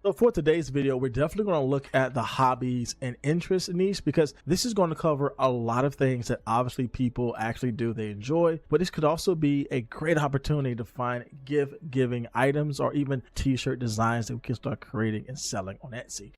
So for today's video, we're definitely going to look at the hobbies and interest niche because this is going to cover a lot of things that obviously people actually do, they enjoy, but this could also be a great opportunity to find gift-giving items or even t-shirt designs that we can start creating and selling on Etsy.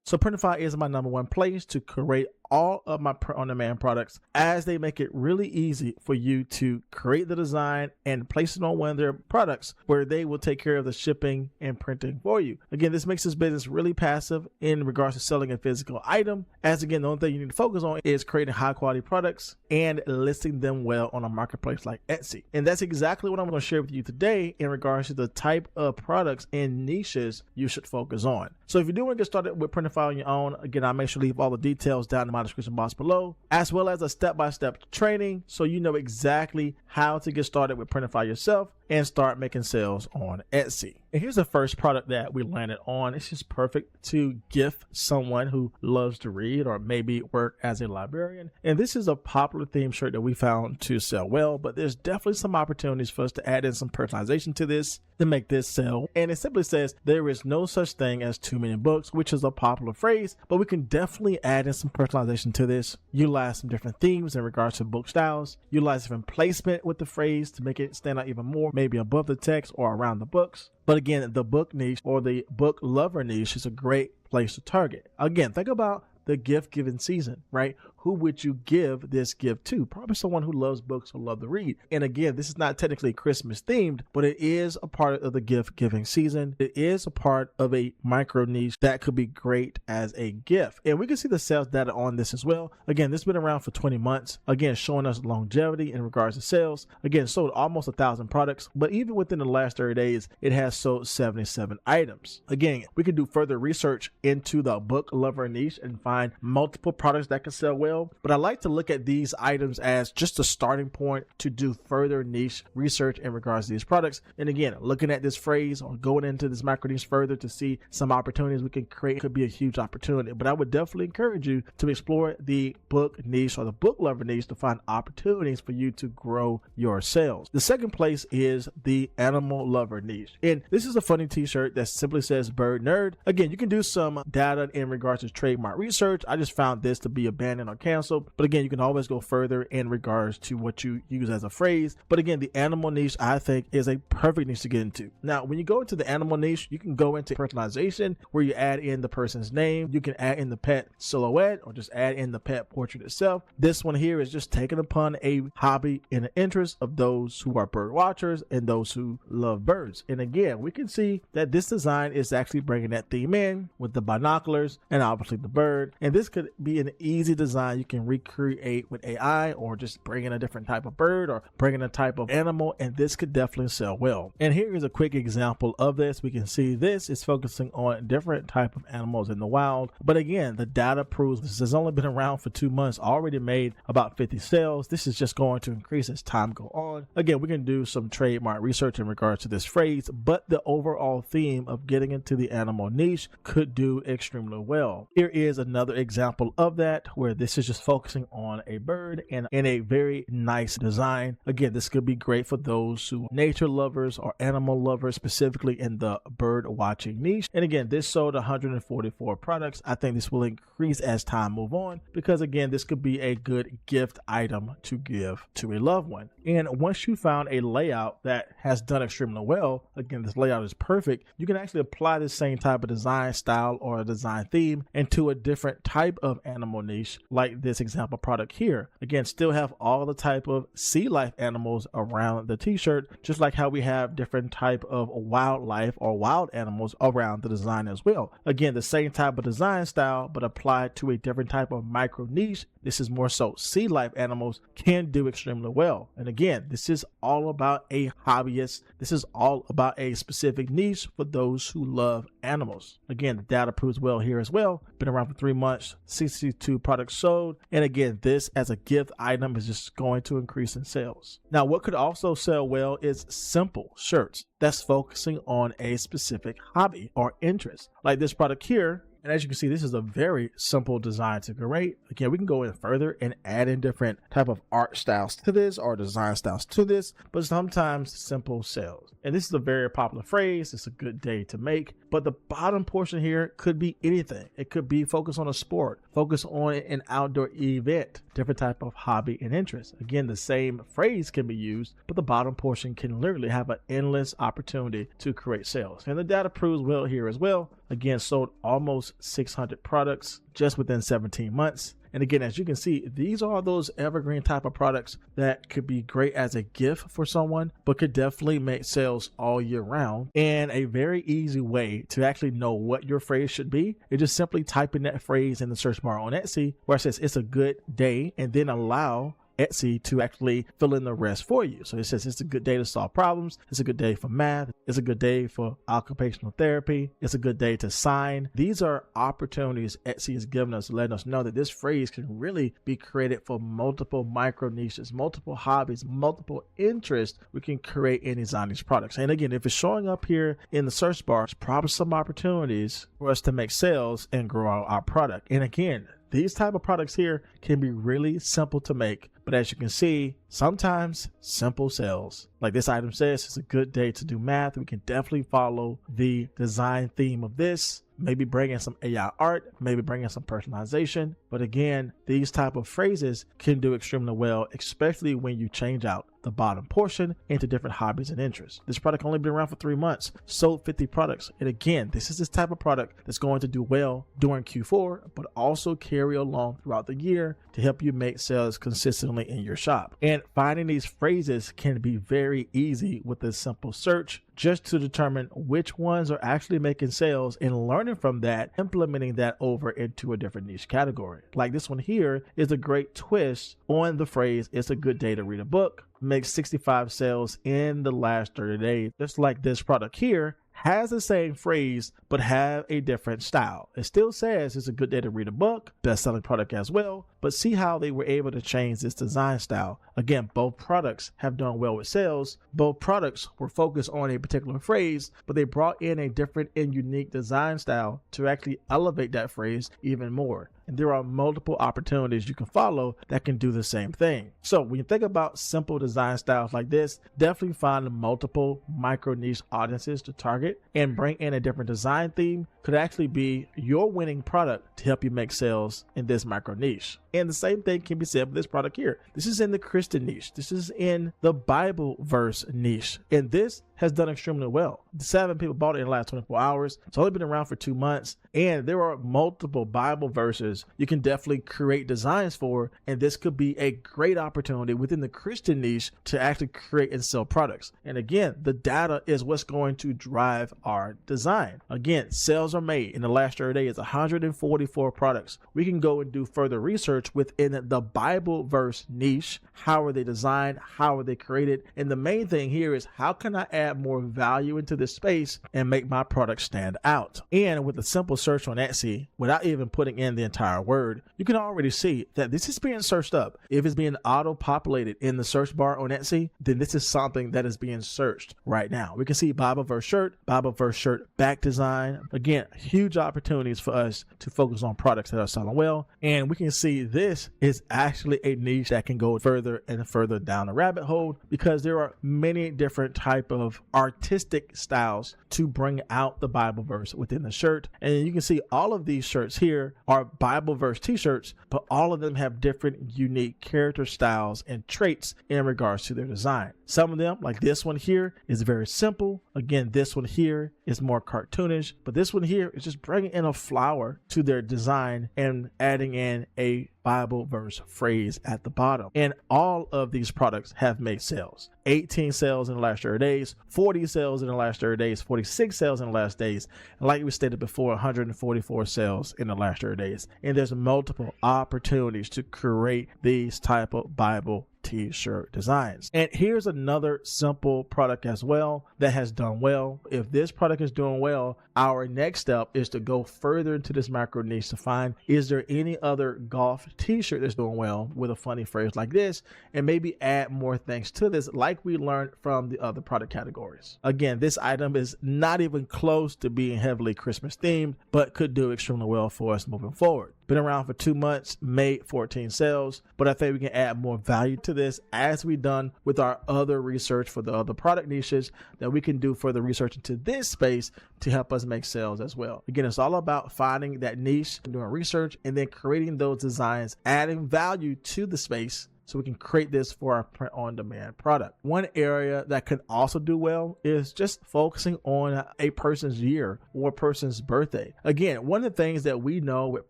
So Printful is my #1 place to create all of my on-demand products, as they make it really easy for you to create the design and place it on one of their products where they will take care of the shipping and printing for you. Again, this makes this business really passive in regards to selling a physical item, as again, the only thing you need to focus on is creating high quality products and listing them well on a marketplace like Etsy. And that's exactly what I'm going to share with you today in regards to the type of products and niches you should focus on. So if you do want to get started with Printful on your own, again, I'll make sure to leave all the details down in my description box below, as well as a step-by-step training so you know exactly how to get started with Printful yourself and start making sales on Etsy. And here's the first product that we landed on. It's just perfect to gift someone who loves to read or maybe work as a librarian. And this is a popular theme shirt that we found to sell well, but there's definitely some opportunities for us to add in some personalization to this to make this sell. And it simply says there is no such thing as too many books, which is a popular phrase, but we can definitely add in some personalization to this, utilize some different themes in regards to book styles, utilize different placement with the phrase to make it stand out even more, maybe above the text or around the books. But again, the book niche or the book lover niche is a great place to target. Again, think about the gift giving season, right? Who would you give this gift to? Probably someone who loves books or love to read. And again, this is not technically Christmas themed, but it is a part of the gift giving season. It is a part of a micro niche that could be great as a gift. And we can see the sales data on this as well. Again, this has been around for 20 months. Again, showing us longevity in regards to sales. Again, sold almost 1,000 products, but even within the last 30 days, it has sold 77 items. Again, we can do further research into the book lover niche and find multiple products that can sell well. But I like to look at these items as just a starting point to do further niche research in regards to these products. And again, looking at this phrase or going into this micro niche further to see some opportunities we can create could be a huge opportunity. But I would definitely encourage you to explore the book niche or the book lover niche to find opportunities for you to grow your sales. The second place is the animal lover niche. And this is a funny t-shirt that simply says bird nerd. Again, you can do some data in regards to trademark research. I just found this to be abandoned or canceled, but again, you can always go further in regards to what you use as a phrase. But again, the animal niche I think is a perfect niche to get into. Now, when you go into the animal niche, you can go into personalization where you add in the person's name. You can add in the pet silhouette or just add in the pet portrait itself. This one here is just taken upon a hobby and an interest of those who are bird watchers and those who love birds. And again, we can see that this design is actually bringing that theme in with the binoculars and obviously the bird. And this could be an easy design you can recreate with AI or just bring in a different type of bird or bring in a type of animal, and this could definitely sell well. And here is a quick example of this. We can see this is focusing on different type of animals in the wild, but again, the data proves this has only been around for 2 months, already made about 50 sales. This is just going to increase as time go on. Again, we can do some trademark research in regards to this phrase, but the overall theme of getting into the animal niche could do extremely well. Here is another example of that where this is just focusing on a bird and in a very nice design. Again, this could be great for those who are nature lovers or animal lovers, specifically in the bird watching niche. And again, this sold 144 products. I think this will increase as time move on because again, this could be a good gift item to give to a loved one. And once you found a layout that has done extremely well, again, this layout is perfect, you can actually apply the same type of design style or a design theme into a different type of animal niche like this example product here. Again, still have all the type of sea life animals around the t-shirt, just like how we have different type of wildlife or wild animals around the design as well. Again, the same type of design style, but applied to a different type of micro niche. This is more so sea life animals can do extremely well. And again, this is all about a hobbyist. This is all about a specific niche for those who love animals. Again, the data proves well here as well. Been around for 3 months, 62 products sold. And again, this as a gift item is just going to increase in sales. Now, what could also sell well is simple shirts that's focusing on a specific hobby or interest. Like this product here, And as you can see, this is a very simple design to create. Again, we can go in further and add in different type of art styles to this or design styles to this, but sometimes simple sells. And this is a very popular phrase. It's a good day to make, but the bottom portion here could be anything. It could be focus on a sport, focus on an outdoor event, different type of hobby and interest. Again, the same phrase can be used, but the bottom portion can literally have an endless opportunity to create sales. And the data proves well here as well. Again, sold almost 600 products just within 17 months. And again, as you can see, these are those evergreen type of products that could be great as a gift for someone, but could definitely make sales all year round. And a very easy way to actually know what your phrase should be is just simply type in that phrase in the search bar on Etsy where it says it's a good day, and then allow Etsy to actually fill in the rest for you. So it says it's a good day to solve problems. It's a good day for math. It's a good day for occupational therapy. It's a good day to sign. These are opportunities Etsy is giving us, letting us know that this phrase can really be created for multiple micro niches, multiple hobbies, multiple interests. We can create and design these products. And again, if it's showing up here in the search bar, it's probably some opportunities for us to make sales and grow our product. And again, these type of products here can be really simple to make, but as you can see, sometimes simple sells. Like this item says, it's a good day to do math. We can definitely follow the design theme of this. Maybe bring in some AI art, maybe bring in some personalization. But again, these type of phrases can do extremely well, especially when you change out the bottom portion into different hobbies and interests. This product only been around for 3 months, sold 50 products. And again, this is this type of product that's going to do well during Q4, but also carry along throughout the year to help you make sales consistently in your shop. And finding these phrases can be very easy with a simple search, just to determine which ones are actually making sales and learning from that, implementing that over into a different niche category. Like this one here is a great twist on the phrase, it's a good day to read a book. Makes 65 sales in the last 30 days. Just like this product here has the same phrase, but have a different style. It still says it's a good day to read a book, best-selling product as well, but see how they were able to change this design style. Again, both products have done well with sales. Both products were focused on a particular phrase, but they brought in a different and unique design style to actually elevate that phrase even more. And there are multiple opportunities you can follow that can do the same thing. So when you think about simple design styles like this, definitely find multiple micro niche audiences to target and bring in a different design theme could actually be your winning product to help you make sales in this micro niche. And the same thing can be said for this product here. This is in the Christian niche. This is in the Bible verse niche. And this has done extremely well. 7 people bought it in the last 24 hours. It's only been around for 2 months. And there are multiple Bible verses you can definitely create designs for. And this could be a great opportunity within the Christian niche to actually create and sell products. And again, the data is what's going to drive our design. Again, sales are made in the last 30 days, 144 products. We can go and do further research within the Bible verse niche. How are they designed? How are they created? And the main thing here is, how can I add more value into this space and make my product stand out? And with a simple search on Etsy, without even putting in the entire word, you can already see that this is being searched up. If it's being auto-populated in the search bar on Etsy, then this is something that is being searched right now. We can see Bible verse shirt back design. Again, huge opportunities for us to focus on products that are selling well. And we can see this is actually a niche that can go further and further down the rabbit hole, because there are many different type of artistic styles to bring out the Bible verse within the shirt. And you can see all of these shirts here are Bible verse t-shirts, but all of them have different unique character styles and traits in regards to their design. Some of them, like this one here, is very simple. Again, this one here is more cartoonish, but this one here is just bringing in a flower to their design and adding in a Bible verse phrase at the bottom. And all of these products have made sales. 18 sales in the last 30 days, 40 sales in the last 30 days, 46 sales in the last days. And like we stated before, 144 sales in the last 30 days. And there's multiple opportunities to create these type of Bible t-shirt designs. And here's another simple product as well that has done well. If this product is doing well, our next step is to go further into this macro niche to find, is there any other golf t-shirt that's doing well with a funny phrase like this, and maybe add more things to this like we learned from the other product categories. Again, this item is not even close to being heavily Christmas themed, but could do extremely well for us moving forward. Been around for 2 months, made 14 sales, but I think we can add more value to this as we done with our other research for the other product niches, that we can do further research into this space to help us make sales as well. Again, it's all about finding that niche, doing research, and then creating those designs, adding value to the space, so we can create this for our print on demand product. One area that can also do well is just focusing on a person's year or a person's birthday. Again, one of the things that we know with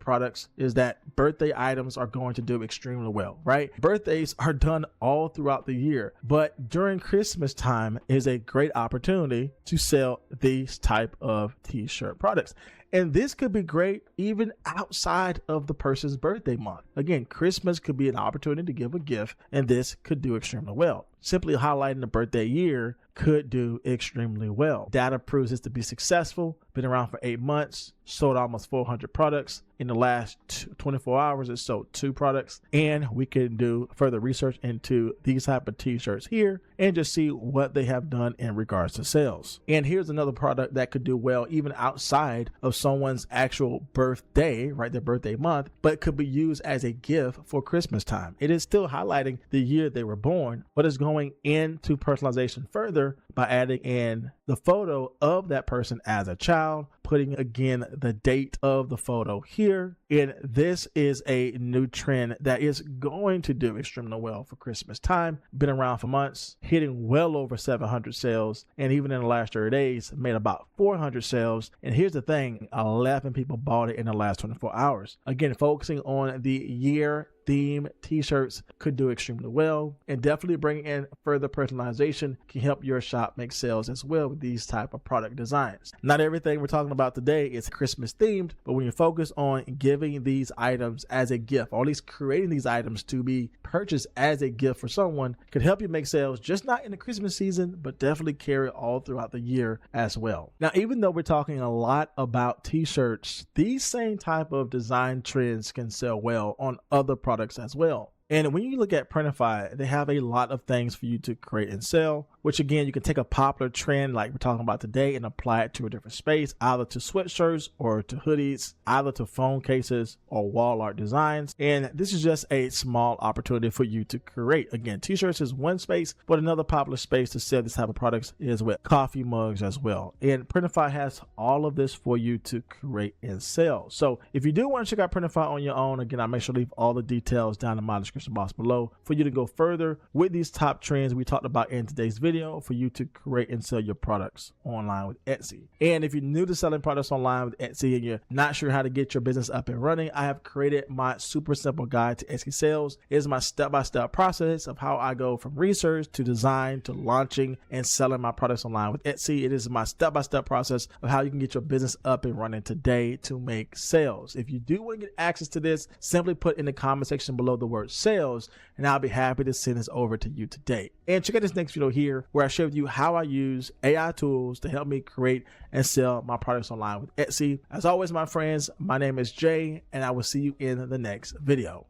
products is that birthday items are going to do extremely well, right? Birthdays are done all throughout the year, but during Christmas time is a great opportunity to sell these type of t-shirt products. And this could be great even outside of the person's birthday month. Again, Christmas could be an opportunity to give a gift, and this could do extremely well. Simply highlighting the birthday year could do extremely well. Data proves this to be successful. Been around for 8 months, sold almost 400 products. In the last 24 hours, it sold 2 products. And we can do further research into these type of t-shirts here and just see what they have done in regards to sales. And here's another product that could do well even outside of someone's actual birthday, right, their birthday month, but could be used as a gift for Christmas time. It is still highlighting the year they were born, but it's going into personalization further by adding in the photo of that person as a child, putting again the date of the photo here. And this is a new trend that is going to do extremely well for Christmas time. Been around for months, hitting well over 700 sales, and even in the last 30 days made about 400 sales. And here's the thing, 11 people bought it in the last 24 hours. Again, focusing on the year theme t-shirts could do extremely well, and definitely bringing in further personalization can help your shop make sales as well with these type of product designs. Not everything we're talking about today is Christmas themed, but when you focus on giving these items as a gift, or at least creating these items to be purchased as a gift for someone, could help you make sales just not in the Christmas season, but definitely carry all throughout the year as well. Now, even though we're talking a lot about t-shirts, these same type of design trends can sell well on other products as well. And when you look at Printify, they have a lot of things for you to create and sell, which again, you can take a popular trend like we're talking about today and apply it to a different space, either to sweatshirts or to hoodies, either to phone cases or wall art designs. And this is just a small opportunity for you to create. Again, t-shirts is one space, but another popular space to sell this type of products is with coffee mugs as well. And Printify has all of this for you to create and sell. So if you do want to check out Printify on your own, again, I'll make sure to leave all the details down in my description box below for you to go further with these top trends we talked about in today's video for you to create and sell your products online with Etsy. And if you're new to selling products online with Etsy and you're not sure how to get your business up and running, I have created my super simple guide to Etsy sales. It is my step-by-step process of how I go from research to design to launching and selling my products online with Etsy. It is my step-by-step process of how you can get your business up and running today to make sales. If you do want to get access to this, simply put in the comment section below the word sales, and I'll be happy to send this over to you today. And check out this next video here where I share with you how I use AI tools to help me create and sell my products online with Etsy. As always, my friends, my name is Jay, and I will see you in the next video.